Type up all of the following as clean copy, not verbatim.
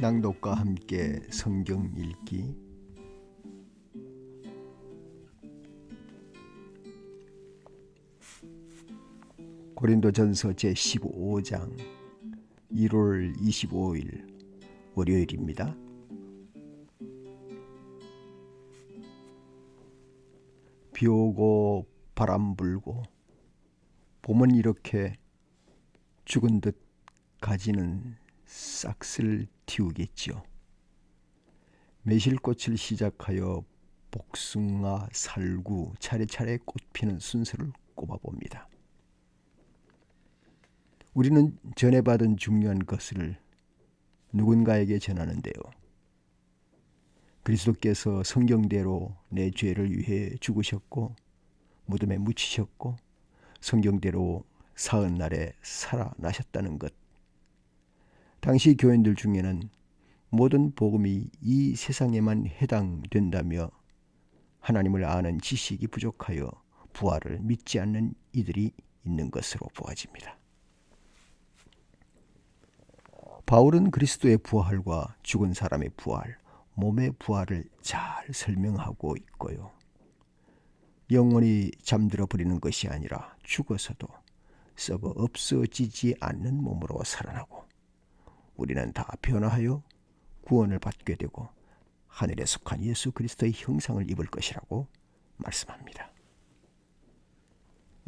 낭독과 함께 성경 읽기 고린도전서 제15장 1월 25일 월요일입니다. 비 오고 바람 불고 봄은 이렇게 죽은 듯 가지는 싹을 틔우겠지요. 매실꽃을 시작하여 복숭아, 살구 차례차례 꽃피는 순서를 꼽아봅니다. 우리는 전해받은 중요한 것을 누군가에게 전하는데요. 그리스도께서 성경대로 내 죄를 위해 죽으셨고 무덤에 묻히셨고 성경대로 사흘 날에 살아나셨다는 것. 당시 교인들 중에는 모든 복음이 이 세상에만 해당된다며 하나님을 아는 지식이 부족하여 부활을 믿지 않는 이들이 있는 것으로 보아집니다. 바울은 그리스도의 부활과 죽은 사람의 부활, 몸의 부활을 잘 설명하고 있고요. 영원히 잠들어 버리는 것이 아니라 죽어서도 썩어 없어지지 않는 몸으로 살아나고 우리는 다 변화하여 구원을 받게 되고 하늘에 속한 예수 그리스도의 형상을 입을 것이라고 말씀합니다.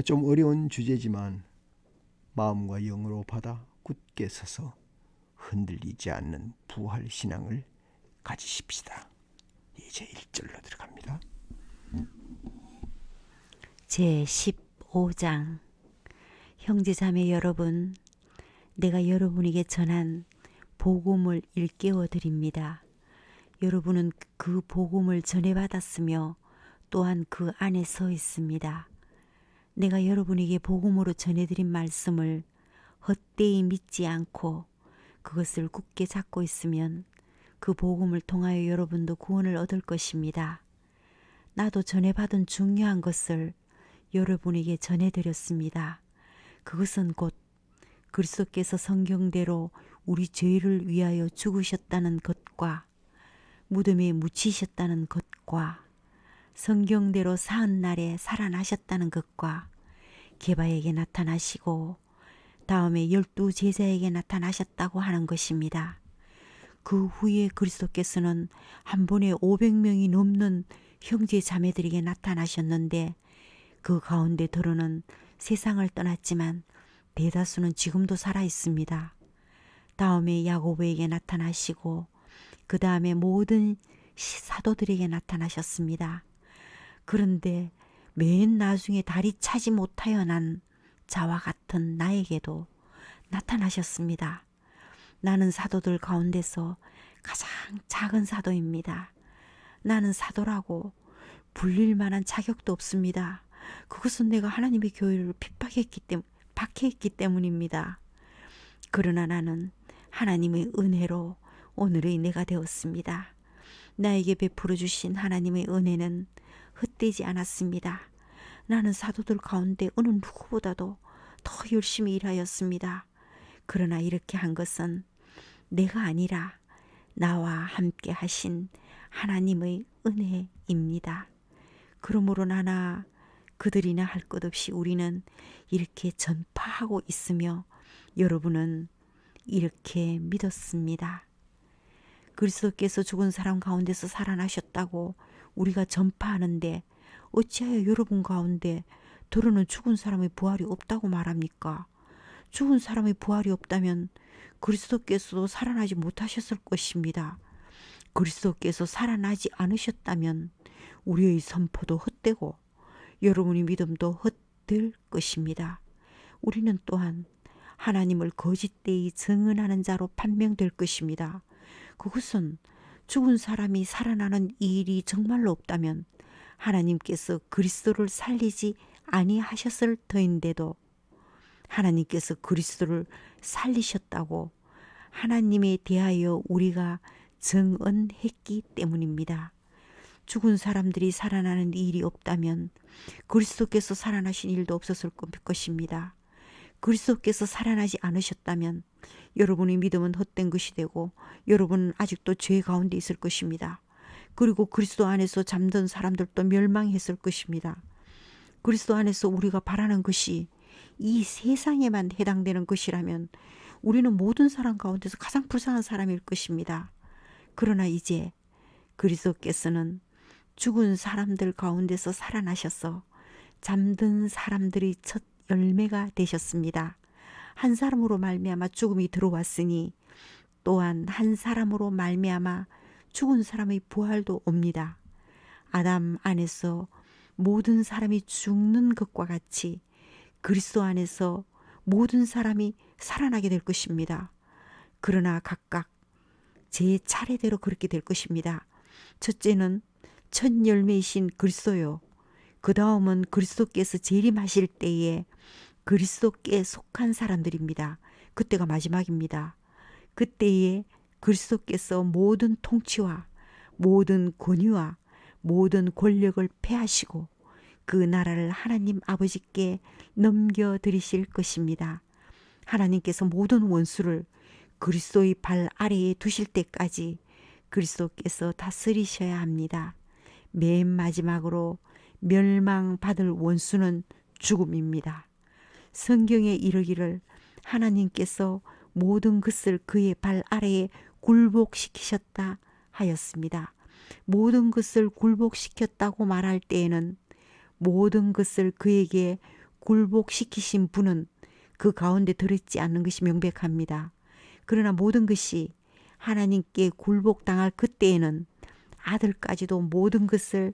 좀 어려운 주제지만 마음과 영으로 받아 굳게 서서 흔들리지 않는 부활 신앙을 가지십시다. 이제 1절로 들어갑니다. 제15장 형제자매 여러분, 내가 여러분에게 전한 복음을 일깨워 드립니다. 여러분은 그 복음을 전해받았으며 또한 그 안에 서 있습니다. 내가 여러분에게 복음으로 전해드린 말씀을 헛되이 믿지 않고 그것을 굳게 잡고 있으면 그 복음을 통하여 여러분도 구원을 얻을 것입니다. 나도 전해받은 중요한 것을 여러분에게 전해드렸습니다. 그것은 곧 그리스도께서 성경대로 우리 죄를 위하여 죽으셨다는 것과 무덤에 묻히셨다는 것과 성경대로 사흘 날에 살아나셨다는 것과 게바에게 나타나시고 다음에 12 제자에게 나타나셨다고 하는 것입니다. 그 후에 그리스도께서는 한 번에 500명이 넘는 형제 자매들에게 나타나셨는데 그 가운데 더러는 세상을 떠났지만 대다수는 지금도 살아 있습니다. 다음에 야고보에게 나타나시고 그 다음에 모든 사도들에게 나타나셨습니다. 그런데 맨 나중에 다리 차지 못하여 난 자와 같은 나에게도 나타나셨습니다. 나는 사도들 가운데서 가장 작은 사도입니다. 나는 사도라고 불릴 만한 자격도 없습니다. 그것은 내가 하나님의 교회를 박해했기 때문입니다. 그러나 나는 하나님의 은혜로 오늘의 내가 되었습니다. 나에게 베풀어 주신 하나님의 은혜는 헛되지 않았습니다. 나는 사도들 가운데 어느 누구보다도 더 열심히 일하였습니다. 그러나 이렇게 한 것은 내가 아니라 나와 함께 하신 하나님의 은혜입니다. 그러므로 나나 그들이나 할 것 없이 우리는 이렇게 전파하고 있으며 여러분은 이렇게 믿었습니다. 그리스도께서 죽은 사람 가운데서 살아나셨다고 우리가 전파하는데 어찌하여 여러분 가운데 더러는 죽은 사람의 부활이 없다고 말합니까? 죽은 사람의 부활이 없다면 그리스도께서도 살아나지 못하셨을 것입니다. 그리스도께서 살아나지 않으셨다면 우리의 선포도 헛되고 여러분의 믿음도 헛될 것입니다. 우리는 또한 하나님을 거짓되이 증언하는 자로 판명될 것입니다. 그것은 죽은 사람이 살아나는 일이 정말로 없다면 하나님께서 그리스도를 살리지 아니하셨을 터인데도 하나님께서 그리스도를 살리셨다고 하나님에 대하여 우리가 증언했기 때문입니다. 죽은 사람들이 살아나는 일이 없다면 그리스도께서 살아나신 일도 없었을 것입니다. 그리스도께서 살아나지 않으셨다면 여러분의 믿음은 헛된 것이 되고 여러분은 아직도 죄 가운데 있을 것입니다. 그리고 그리스도 안에서 잠든 사람들도 멸망했을 것입니다. 그리스도 안에서 우리가 바라는 것이 이 세상에만 해당되는 것이라면 우리는 모든 사람 가운데서 가장 불쌍한 사람일 것입니다. 그러나 이제 그리스도께서는 죽은 사람들 가운데서 살아나셔서 잠든 사람들이 첫 열매가 되셨습니다. 한 사람으로 말미암아 죽음이 들어왔으니 또한 한 사람으로 말미암아 죽은 사람의 부활도 옵니다. 아담 안에서 모든 사람이 죽는 것과 같이 그리스도 안에서 모든 사람이 살아나게 될 것입니다. 그러나 각각 제 차례대로 그렇게 될 것입니다. 첫째는 첫 열매이신 그리스도요. 그 다음은 그리스도께서 재림하실 때에 그리스도께 속한 사람들입니다. 그때가 마지막입니다. 그때에 그리스도께서 모든 통치와 모든 권위와 모든 권력을 패하시고 그 나라를 하나님 아버지께 넘겨드리실 것입니다. 하나님께서 모든 원수를 그리스도의 발 아래에 두실 때까지 그리스도께서 다스리셔야 합니다. 맨 마지막으로 멸망받을 원수는 죽음입니다. 성경에 이르기를 하나님께서 모든 것을 그의 발 아래에 굴복시키셨다 하였습니다. 모든 것을 굴복시켰다고 말할 때에는 모든 것을 그에게 굴복시키신 분은 그 가운데 들어있지 않는 것이 명백합니다. 그러나 모든 것이 하나님께 굴복당할 그때에는 아들까지도 모든 것을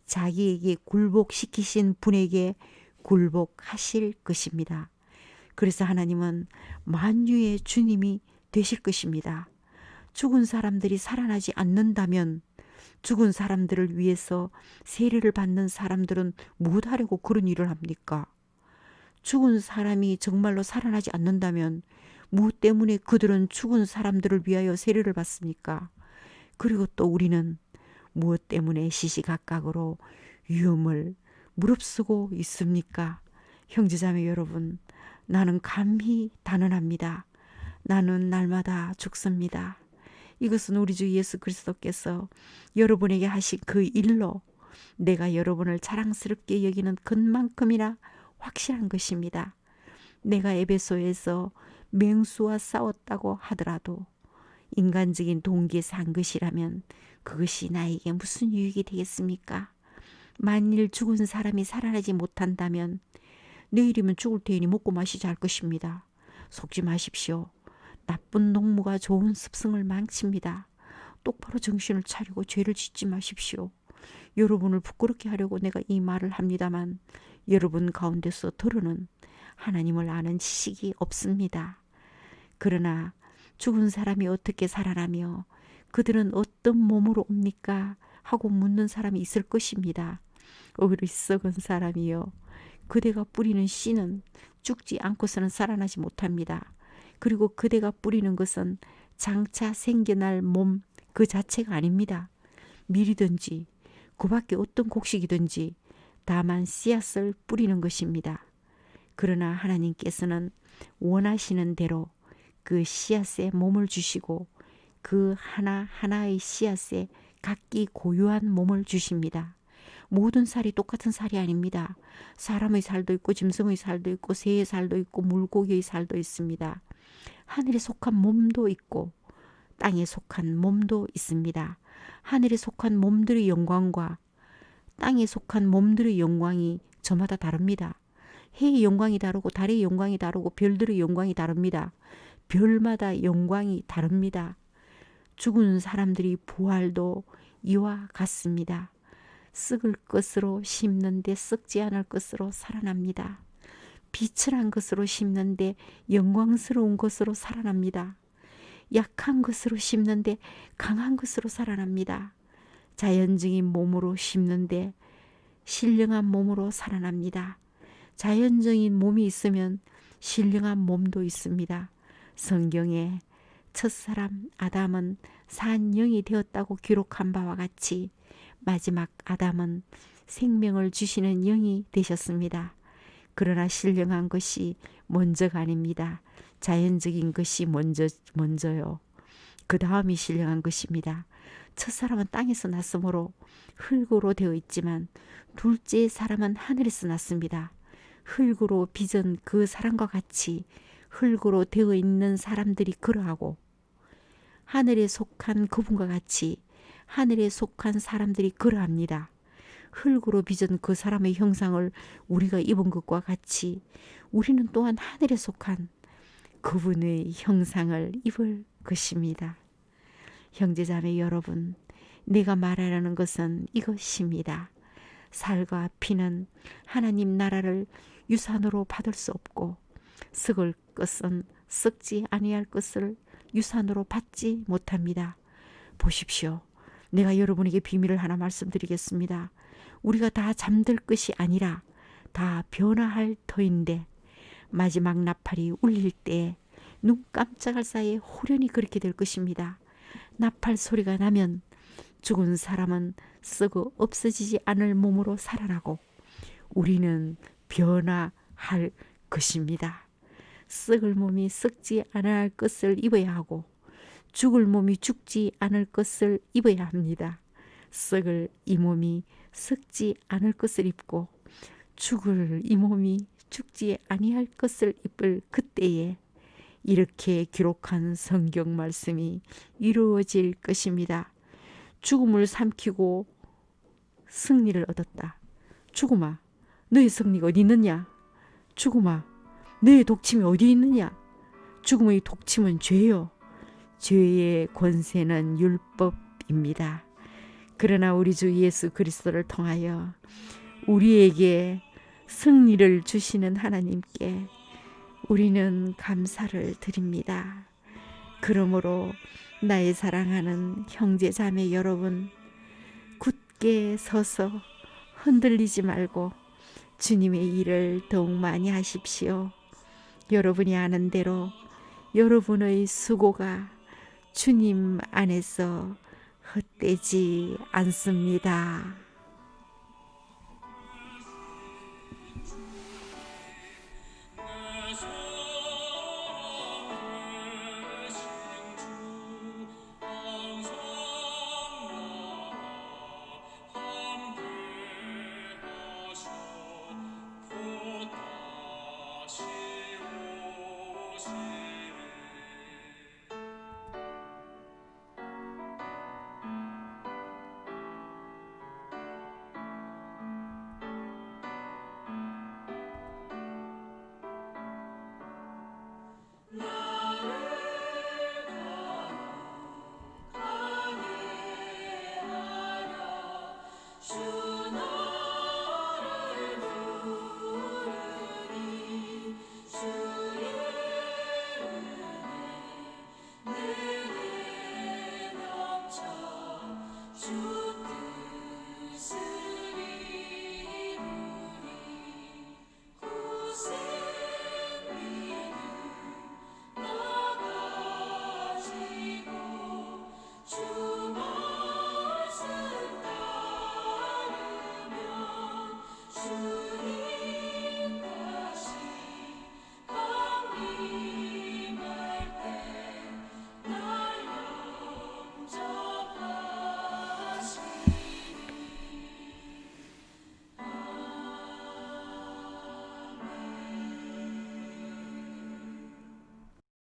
자기에게 굴복시키신 분에게 굴복하실 것입니다. 그래서 하나님은 만유의 주님이 되실 것입니다. 죽은 사람들이 살아나지 않는다면 죽은 사람들을 위해서 세례를 받는 사람들은 무엇하려고 그런 일을 합니까? 죽은 사람이 정말로 살아나지 않는다면 무엇 때문에 그들은 죽은 사람들을 위하여 세례를 받습니까? 그리고 또 우리는 무엇 때문에 시시각각으로 위험을 무릅쓰고 있습니까? 형제자매 여러분, 나는 감히 단언합니다. 나는 날마다 죽습니다. 이것은 우리 주 예수 그리스도께서 여러분에게 하신 그 일로 내가 여러분을 자랑스럽게 여기는 것만큼이나 확실한 것입니다. 내가 에베소에서 맹수와 싸웠다고 하더라도 인간적인 동기에서 한 것이라면 그것이 나에게 무슨 유익이 되겠습니까? 만일 죽은 사람이 살아나지 못한다면 내일이면 죽을 테니 먹고 마시자 할 것입니다. 속지 마십시오. 나쁜 농무가 좋은 습성을 망칩니다. 똑바로 정신을 차리고 죄를 짓지 마십시오. 여러분을 부끄럽게 하려고 내가 이 말을 합니다만 여러분 가운데서 들어는 하나님을 아는 지식이 없습니다. 그러나 죽은 사람이 어떻게 살아나며 그들은 어떤 몸으로 옵니까? 하고 묻는 사람이 있을 것입니다. 어리석은 사람이여, 그대가 뿌리는 씨는 죽지 않고서는 살아나지 못합니다. 그리고 그대가 뿌리는 것은 장차 생겨날 몸 그 자체가 아닙니다. 밀이든지 그 밖에 어떤 곡식이든지 다만 씨앗을 뿌리는 것입니다. 그러나 하나님께서는 원하시는 대로 그 씨앗에 몸을 주시고 그 하나하나의 씨앗에 각기 고유한 몸을 주십니다. 모든 살이 똑같은 살이 아닙니다. 사람의 살도 있고 짐승의 살도 있고 새의 살도 있고 물고기의 살도 있습니다. 하늘에 속한 몸도 있고 땅에 속한 몸도 있습니다. 하늘에 속한 몸들의 영광과 땅에 속한 몸들의 영광이 저마다 다릅니다. 해의 영광이 다르고 달의 영광이 다르고 별들의 영광이 다릅니다. 별마다 영광이 다릅니다. 죽은 사람들이 부활도 이와 같습니다. 썩을 것으로 심는데 썩지 않을 것으로 살아납니다. 비천한 것으로 심는데 영광스러운 것으로 살아납니다. 약한 것으로 심는데 강한 것으로 살아납니다. 자연적인 몸으로 심는데 신령한 몸으로 살아납니다. 자연적인 몸이 있으면 신령한 몸도 있습니다. 성경에 첫사람 아담은 산 영이 되었다고 기록한 바와 같이 마지막 아담은 생명을 주시는 영이 되셨습니다. 그러나 신령한 것이 먼저가 아닙니다. 자연적인 것이 먼저요. 그 다음이 신령한 것입니다. 첫사람은 땅에서 났으므로 흙으로 되어 있지만 둘째 사람은 하늘에서 났습니다. 흙으로 빚은 그 사람과 같이 흙으로 되어 있는 사람들이 그러하고 하늘에 속한 그분과 같이 하늘에 속한 사람들이 그러합니다. 흙으로 빚은 그 사람의 형상을 우리가 입은 것과 같이 우리는 또한 하늘에 속한 그분의 형상을 입을 것입니다. 형제자매 여러분, 내가 말하려는 것은 이것입니다. 살과 피는 하나님 나라를 유산으로 받을 수 없고 썩을 것은 썩지 아니할 것을 유산으로 받지 못합니다. 보십시오. 내가 여러분에게 비밀을 하나 말씀드리겠습니다. 우리가 다 잠들 것이 아니라 다 변화할 터인데 마지막 나팔이 울릴 때 눈 깜짝할 사이에 호련히 그렇게 될 것입니다. 나팔 소리가 나면 죽은 사람은 썩어 없어지지 않을 몸으로 살아나고 우리는 변화할 것입니다. 썩을 몸이 썩지 않을 것을 입어야 하고 죽을 몸이 죽지 않을 것을 입어야 합니다. 썩을 이 몸이 썩지 않을 것을 입고 죽을 이 몸이 죽지 아니할 것을 입을 그때에 이렇게 기록한 성경 말씀이 이루어질 것입니다. 죽음을 삼키고 승리를 얻었다. 죽음아, 너의 승리가 어디 있느냐? 죽음아, 너의 독침이 어디 있느냐? 죽음의 독침은 죄요. 죄의 권세는 율법입니다. 그러나 우리 주 예수 그리스도를 통하여 우리에게 승리를 주시는 하나님께 우리는 감사를 드립니다. 그러므로 나의 사랑하는 형제 자매 여러분, 굳게 서서 흔들리지 말고 주님의 일을 더욱 많이 하십시오. 여러분이 아는 대로 여러분의 수고가 주님 안에서 헛되지 않습니다.